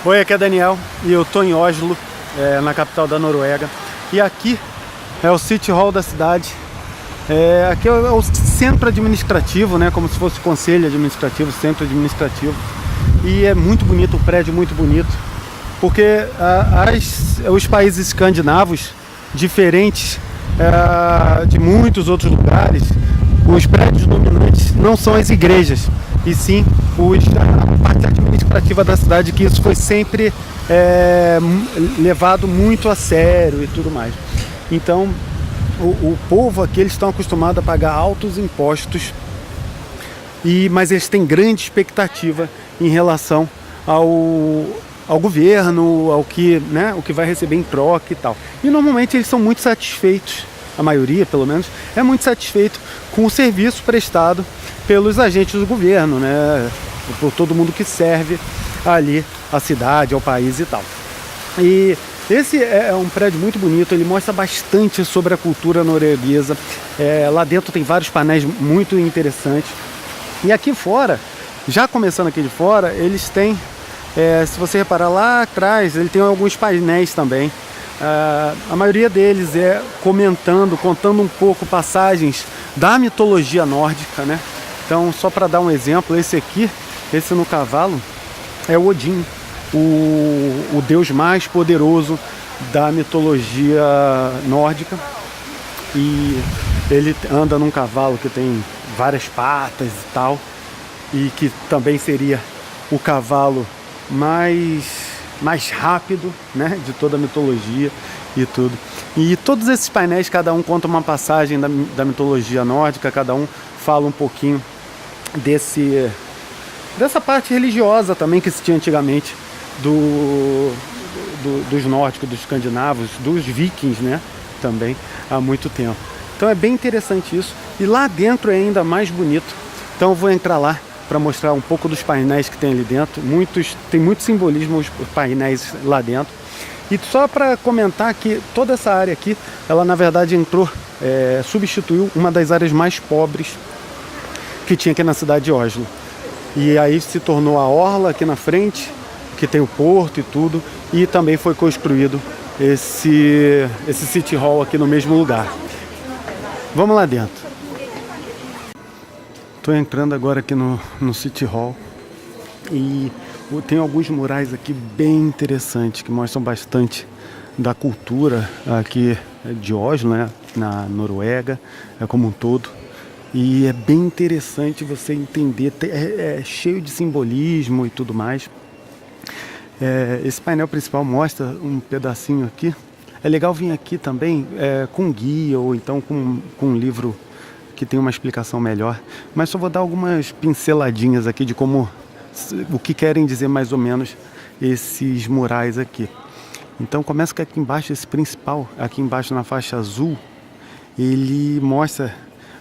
Oi, aqui é Daniel e eu tô em Oslo, na capital da Noruega. E aqui é o City Hall da cidade. Aqui é o centro administrativo, né? Como se fosse conselho administrativo, centro administrativo. E é muito bonito, o prédio é muito bonito. Porque os países escandinavos, diferentes de muitos outros lugares, os prédios dominantes não são as igrejas, e sim a parte administrativa da cidade, que isso foi sempre levado muito a sério e tudo mais. Então, o povo aqui, eles estão acostumados a pagar altos impostos, mas eles têm grande expectativa em relação ao governo, o que vai receber em troca e tal. E normalmente eles são muito satisfeitos, a maioria pelo menos, é muito satisfeito com o serviço prestado pelos agentes do governo, né? Por todo mundo que serve ali a cidade, ao país e tal. E esse é um prédio muito bonito, ele mostra bastante sobre a cultura norueguesa. Lá dentro tem vários painéis muito interessantes. E aqui fora, já começando aqui de fora, eles têm, se você reparar lá atrás, ele tem alguns painéis também. A maioria deles é contando um pouco passagens da mitologia nórdica, né? Então, só para dar um exemplo, esse no cavalo, é o Odin, o deus mais poderoso da mitologia nórdica. E ele anda num cavalo que tem várias patas e tal, e que também seria o cavalo mais rápido, né, de toda a mitologia e tudo. E todos esses painéis, cada um conta uma passagem da mitologia nórdica, cada um fala um pouquinho dessa parte religiosa também que se tinha antigamente dos nórdicos, dos escandinavos, dos vikings, né, também há muito tempo. Então é bem interessante isso. E lá dentro é ainda mais bonito. Então eu vou entrar lá para mostrar um pouco dos painéis que tem ali dentro. Tem muito simbolismo os painéis lá dentro. E só para comentar que toda essa área aqui, ela na verdade substituiu uma das áreas mais pobres que tinha aqui na cidade de Oslo. E aí se tornou a orla aqui na frente, que tem o porto e tudo. E também foi construído esse City Hall aqui no mesmo lugar. Vamos lá dentro. Estou entrando agora aqui no City Hall e tem alguns murais aqui bem interessantes que mostram bastante da cultura aqui de Oslo, né, na Noruega, como um todo. E é bem interessante você entender, é cheio de simbolismo e tudo mais. Esse painel principal mostra um pedacinho aqui. É legal vir aqui também com guia ou então com um livro que tem uma explicação melhor, mas só vou dar algumas pinceladinhas aqui de o que querem dizer mais ou menos esses murais aqui. Então começa que aqui embaixo, esse principal, aqui embaixo na faixa azul, ele mostra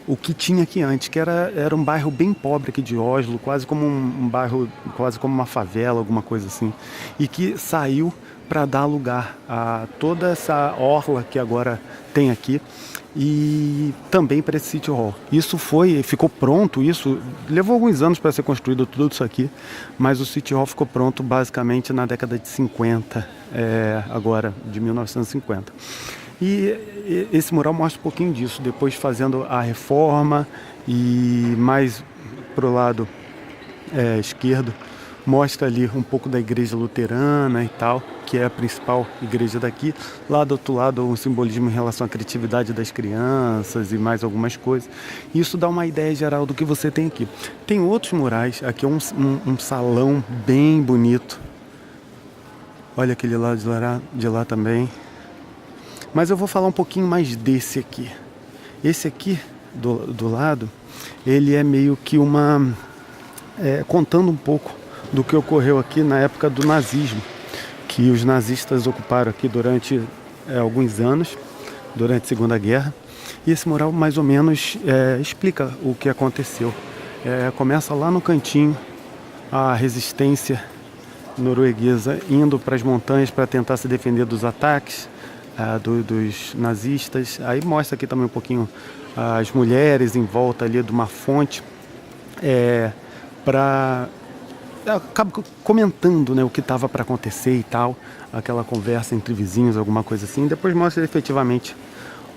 o que tinha aqui antes, que era um bairro bem pobre aqui de Oslo, quase como um bairro, quase como uma favela, alguma coisa assim, e que saiu para dar lugar a toda essa orla que agora tem aqui, e também para esse City Hall. Ficou pronto, levou alguns anos para ser construído tudo isso aqui, mas o City Hall ficou pronto basicamente na década de 50, agora de 1950. E esse mural mostra um pouquinho disso, depois fazendo a reforma, e mais pro lado esquerdo mostra ali um pouco da igreja luterana e tal, que é a principal igreja daqui. Lá do outro lado, um simbolismo em relação à criatividade das crianças e mais algumas coisas. Isso dá uma ideia geral do que você tem aqui. Tem outros murais, aqui é um salão bem bonito. Olha aquele lado de lá também. Mas eu vou falar um pouquinho mais desse aqui. Esse aqui, do lado, ele é meio que contando um pouco do que ocorreu aqui na época do nazismo, que os nazistas ocuparam aqui durante alguns anos, durante a Segunda Guerra. E esse mural mais ou menos explica o que aconteceu. Começa lá no cantinho, a resistência norueguesa indo para as montanhas para tentar se defender dos ataques dos nazistas. Aí mostra aqui também um pouquinho as mulheres em volta ali de uma fonte para eu acabo comentando, né, o que estava para acontecer e tal, aquela conversa entre vizinhos, alguma coisa assim. Depois mostra efetivamente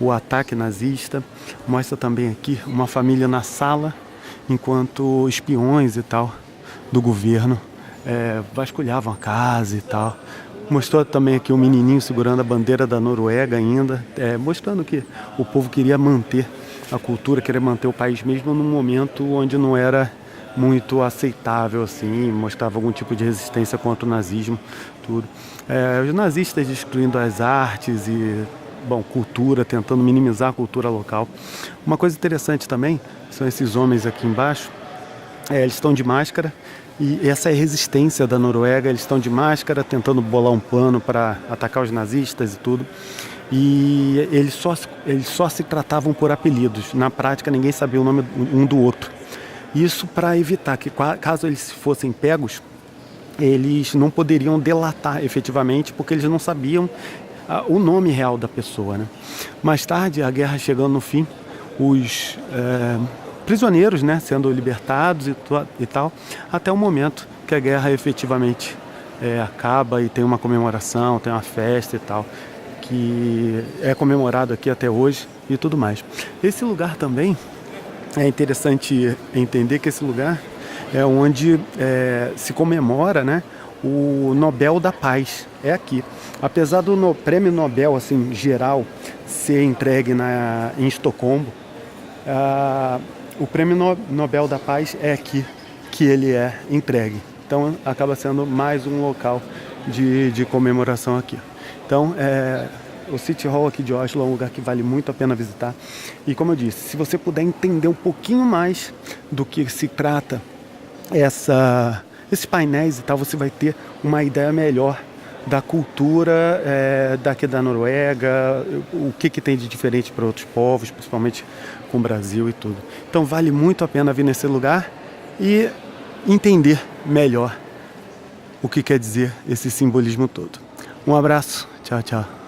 o ataque nazista, mostra também aqui uma família na sala, enquanto espiões e tal do governo vasculhavam a casa e tal. Mostrou também aqui um menininho segurando a bandeira da Noruega ainda, mostrando que o povo queria manter a cultura, queria manter o país mesmo num momento onde não era muito aceitável, assim, mostrava algum tipo de resistência contra o nazismo, tudo. Os nazistas destruindo as artes e, bom, cultura, tentando minimizar a cultura local. Uma coisa interessante também são esses homens aqui embaixo, eles estão de máscara. E essa é a resistência da Noruega, eles estão de máscara, tentando bolar um plano para atacar os nazistas e tudo. E eles só se tratavam por apelidos. Na prática, ninguém sabia o nome um do outro. Isso para evitar que, caso eles fossem pegos, eles não poderiam delatar efetivamente, porque eles não sabiam o nome real da pessoa, né? Mais tarde, a guerra chegando no fim, os prisioneiros, né, sendo libertados e tal, até o momento que a guerra efetivamente acaba e tem uma comemoração, tem uma festa e tal, que é comemorado aqui até hoje e tudo mais. Esse lugar também é interessante entender que esse lugar é onde se comemora, né, o Nobel da Paz, é aqui. Apesar do prêmio Nobel assim, geral ser entregue em Estocolmo, o prêmio Nobel da Paz é aqui que ele é entregue. Então acaba sendo mais um local de comemoração aqui. Então o City Hall aqui de Oslo é um lugar que vale muito a pena visitar. E como eu disse, se você puder entender um pouquinho mais do que se trata esses painéis e tal, você vai ter uma ideia melhor da cultura daqui da Noruega, o que tem de diferente para outros povos, principalmente com o Brasil e tudo. Então vale muito a pena vir nesse lugar e entender melhor o que quer dizer esse simbolismo todo. Um abraço, tchau, tchau.